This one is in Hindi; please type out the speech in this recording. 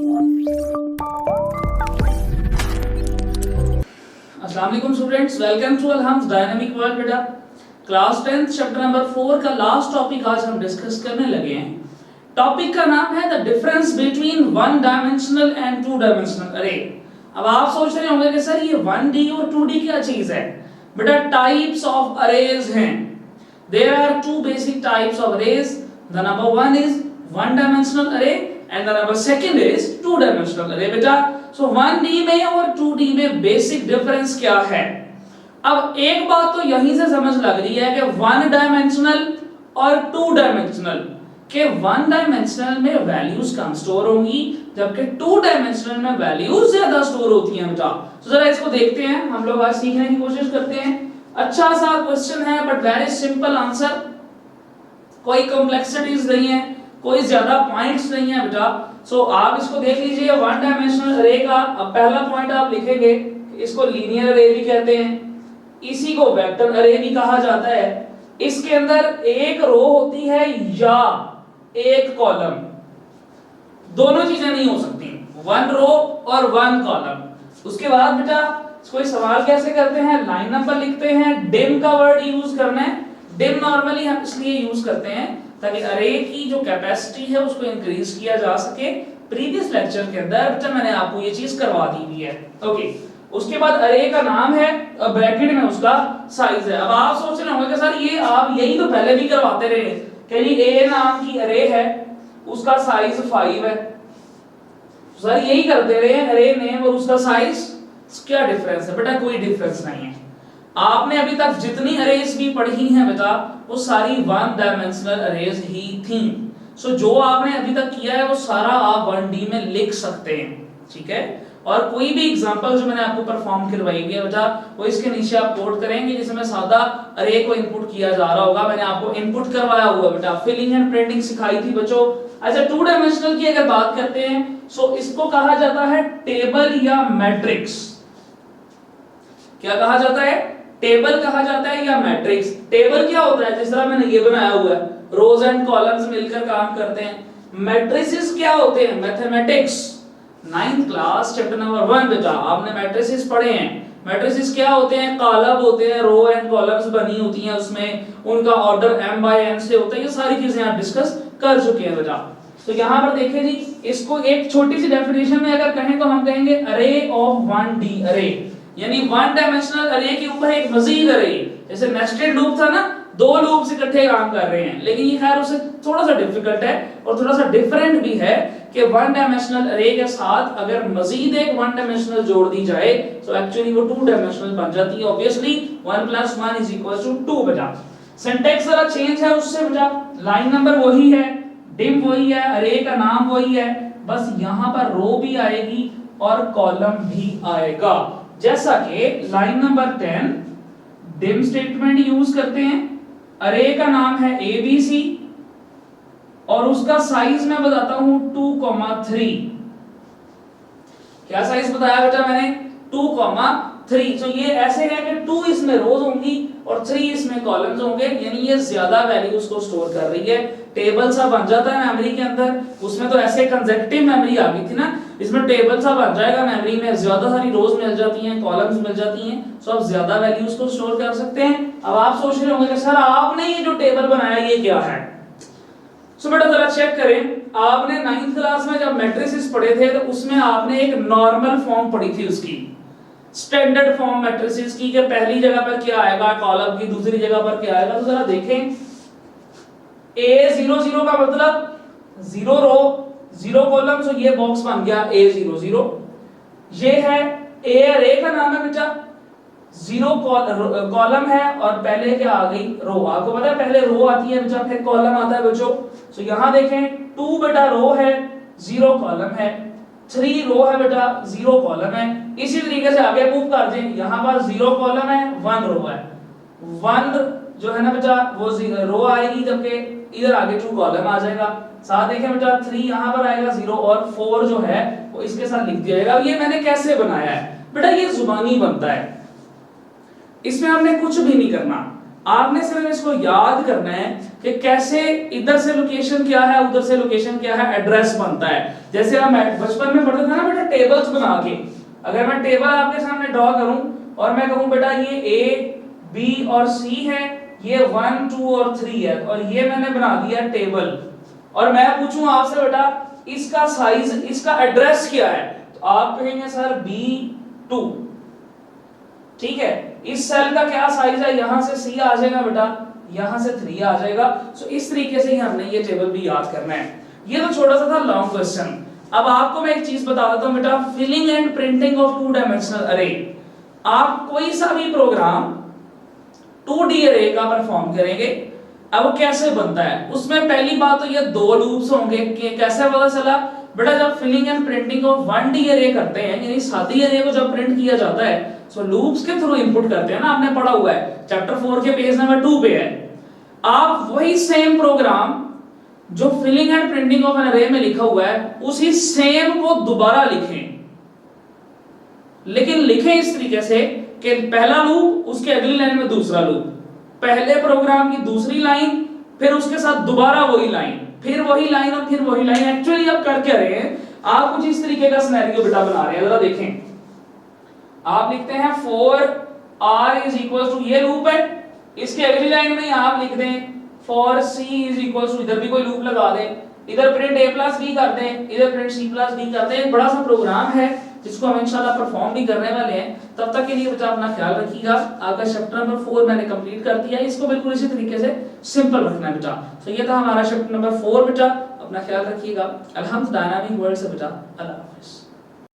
अस्सलाम वालेकुम स्टूडेंट्स, वेलकम टू अलहम्स डायनामिक वर्ल्ड। बेटा क्लास 10 चैप्टर नंबर 4 का लास्ट टॉपिक आज हम डिस्कस करने लगे हैं। टॉपिक का नाम है the difference between one dimensional and to dimensional अरे। अब आप सोच रहे होंगे कि सर ये 1D और 2D क्या चीज है। बेटा टाइप्स ऑफ अरेज हैं। There are two basic types of arrays. The number one is one dimensional array and the number second is two dimensional array. बेटा सो 1D में और 2D में बेसिक डिफरेंस क्या है। अब एक बात तो यहीं से समझ लग रही है कि वन डायमेंशनल और टू डायमेंशनल के वन डायमेंशनल में वैल्यूज कम स्टोर होंगी जबकि टू डायमेंशनल में वैल्यूज ज्यादा स्टोर होती हैं। बेटा तो जरा इसको देखते हैं, हम लोग आज सीखने की कोशिश करते हैं। अच्छा सा क्वेश्चन है बट वेरी सिंपल आंसर, कोई कॉम्प्लेक्सिटीज नहीं है, कोई ज्यादा पॉइंट्स नहीं है। बेटा सो आप इसको देख लीजिए। वन डायमेंशनल अरे का अब पहला पॉइंट आप लिखेंगे, इसको लीनियर अरे भी कहते हैं, इसी को वेक्टर अरे भी कहा जाता है। इसके अंदर एक रो होती है या एक कॉलम, दोनों चीजें नहीं हो सकती, वन रो और वन कॉलम। उसके बाद बेटा कोई सवाल कैसे करते हैं, लाइन नंबर लिखते हैं, डिम का वर्ड यूज करना है। डिम नॉर्मली हम इसलिए यूज करते हैं ताकि अरे की जो कैपेसिटी है उसको इंक्रीज किया जा सके। प्रीवियस लेक्चर के अंदर बेटा मैंने आपको ये चीज करवा दी हुई है। ओके उसके बाद अरे का नाम है, ब्रैकेट में उसका साइज है। अब आप सोच रहे होंगे कि सर ये आप यही तो पहले भी करवाते रहे कि जी ए नाम की अरे है उसका साइज 5 है। सर यही करते रहे, अरे नेम और उसका साइज, क्या डिफरेंस है। बेटा कोई डिफरेंस नहीं है। आपने अभी तक जितनी अरेज भी पढ़ी हैं बेटा वो सारी वन डायमेंशनल अरेज ही थी। सो जो आपने अभी तक किया है वो सारा आप 1D में लिख सकते हैं, ठीक है। और कोई भी एग्जांपल जो मैंने आपको परफॉर्म करवाई है बेटा वो इसके नीचे आप कोड करेंगे जिसमें सादा अरे को इनपुट किया जा रहा होगा। मैंने आपको इनपुट करवाया हुआ बेटा, फिलिंग एंड प्रिंटिंग सिखाई थी बच्चों। अच्छा टू डायमेंशनल की अगर बात करते हैं सो इसको कहा जाता है टेबल या मैट्रिक्स। क्या कहा जाता है, टेबल कहा जाता है या मैट्रिक्स। टेबल क्या होता है, जिस तरह मैंने ये बनाया हुआ है, रोज एंड कॉलम्स मिलकर काम करते हैं। मैट्रिसेस क्या होते हैं, mathematics 9th class chapter number 1 बेटा आपने मैट्रिसेस पढ़े हैं। मैट्रिसेस क्या होते हैं, कॉलम होते हैं, रो एंड कॉलम्स बनी होती हैं, उसमें उनका ऑर्डर m/n से होता है। ये सारी चीजें आप डिस्कस कर चुके हैं बेटा। तो यहाँ पर देखिए जी, इसको एक छोटी सी डेफिनेशन में अगर कहें तो हम कहेंगे अरे ऑफ 1D अरे, यानी वन डायमेंशनल अरे के ऊपर एक मजीद अरे। जैसे नेस्टेड लूप था ना, दो लूप्स इकट्ठे काम कर रहे हैं, लेकिन ये खैर उससे थोड़ा सा डिफिकल्ट है और थोड़ा सा डिफरेंट भी है कि वन डायमेंशनल अरे के साथ अगर मजीद एक वन डायमेंशनल जोड़ दी जाए तो एक्चुअली वो टू डायमेंशनल बन जाती है। ऑब्वियसली 1 + 1 = 2 बेटा। सिंटैक्स जरा चेंज है उससे बेटा, लाइन नंबर वही है, डिम वही है, अरे का नाम वही है, बस यहां पर रो भी आएगी और कॉलम भी आएगा। जैसा कि line number 10 dim statement use करते हैं, अरे का नाम है ABC और उसका साइज मैं बताता हूं 2,3। क्या साइज बताया बेटा मैंने, 2,3। तो ये ऐसे है कि 2 इसमें रोज होंगी और 3 इसमें कॉलम्स होंगे, यानी ये ज्यादा वैल्यूज को स्टोर कर रही है। टेबल सा बन जाता है मेमोरी के अंदर, उसमें तो ऐसे कंसेक्टिव मेमोरी आ गई थी ना, इसमें टेबल सा बन जाएगा मेमोरी में, ज्यादा सारी रोज मिल जाती हैं, कॉलम्स मिल जाती हैं, सो आप ज्यादा वैल्यूज को स्टोर कर सकते हैं। अब आप सोच रहे होंगे कि सर आपने ये जो टेबल बनाया ये क्या है। सो बेटा जरा चेक करें, आपने 9th क्लास में जब मैट्रिसेस पढ़े थे तो उसमें आपने एक नॉर्मल फॉर्म पढ़ी थी उसकी, स्टैंडर्ड फॉर्म मैट्रिसेस की, कि पहली जगह पर क्या आएगा कॉलम की, दूसरी जगह पर क्या आएगा। तो जरा देखें, A00 का मतलब 0 रो 0 कॉलम, सो ये बॉक्स बन गया A00। ये है ए अरे का नाम है बेटा, 0 कॉलम है और पहले क्या आ गई, रो। आपको पता है पहले रो आती है बेटा फिर कॉलम आता है बच्चों। सो यहां देखें 2 बेटा रो है, 0 कॉलम है, 3 रो है बेटा, 0 कॉलम है। इसी तरीके से आगे मूव कर दें, यहां पर 0 कॉलम है, 1 रो है, 1 जो है ना बेटा वो रो आएगी जबकि इधर आगे 2 कॉलम आ जाएगा। साथ देखें बेटा 3 यहां पर आएगा 0 और 4 जो है वो इसके साथ लिख दिया जाएगा। ये मैंने कैसे बनाया है बेटा, ये जुबानी बनता है, इसमें हमने कुछ भी नहीं करना। आपने सिर्फ इसको याद करना है कि कैसे इधर से लोकेशन क्या है, उधर से लोकेशन क्या है, एड्रेस बनता है। जैसे हम बचपन में पढ़ते थे ना बेटा टेबल्स बना के, अगर मैं टेबल आपके सामने ड्रॉ करूं और मैं कहूं बेटा ये ए बी और सी है, ये 1 2 और 3 है, और ये मैंने बना दिया टेबल, और मैं पूछूं आपसे बेटा इसका साइज, इसका एड्रेस क्या है, तो आप कहेंगे सर B2, ठीक है। इस सेल का क्या साइज है, यहां से C आ जाएगा बेटा, यहां से 3 आ जाएगा। सो इस तरीके से ही हमने ये टेबल भी याद करना है। ये तो छोटा सा था लॉन्ग क्वेश्चन। अब आपको मैं एक चीज बता देता हूं बेटा, filling and printing of 2 dimensional array. आप कोई सा भी प्रोग्राम 2D अरे का परफॉर्म करेंगे, अब वो कैसे बनता है, उसमें पहली बात तो ये 2 लूप्स होंगे। कि कैसे पता चला बेटा, जब filling and printing of 1D अरे करते हैं, यानी सादी अरे को जब प्रिंट किया जाता है, सो लूप्स के थ्रू इनपुट करते हैं ना, आपने पढ़ा हुआ है चैप्टर 4 के पेज नंबर 2 पे है। आप वही सेम प्रोग्राम जो filling and printing of an array में लिखा हुआ है, उसी सेम को दोबारा लिखें, लेकिन लिखें इस तरीके से कि पहला लूप, उसके अगली लाइन में दूसरा लूप, पहले प्रोग्राम की दूसरी लाइन, फिर उसके साथ दोबारा वही लाइन, फिर वही लाइन और फिर वही लाइन। एक्चुअली आप कर क्या रहे हैं, आप कुछ इस तरीके का सिनेरियो बेटा बना रहे हैं। जरा देखें, आप लिखते हैं 4r इज इक्वल टू, ये लूप है, इसके अगली लाइन में आप लिख दें 4c इज इक्वल टू, इधर भी कोई लूप लगा दें, इधर प्रिंट a प्लस b कर दें, इधर प्रिंट c प्लस d कर दें। बड़ा सा प्रोग्राम है जिसको हम इंशाल्लाह परफॉर्म भी करने वाले हैं। तब तक के लिए बेटा अपना ख्याल रखिएगा। आपका चैप्टर नंबर 4 मैंने कंप्लीट कर दिया है, इसको बिल्कुल इसी तरीके से सिंपल रखना है बेटा। तो ये था हमारा चैप्टर नंबर 4 बेटा, अपना ख्याल रखिएगा। अल्हम्दुलिल्लाह डायनामिक वर्ड से बेटा, अल्लाह हाफिज़।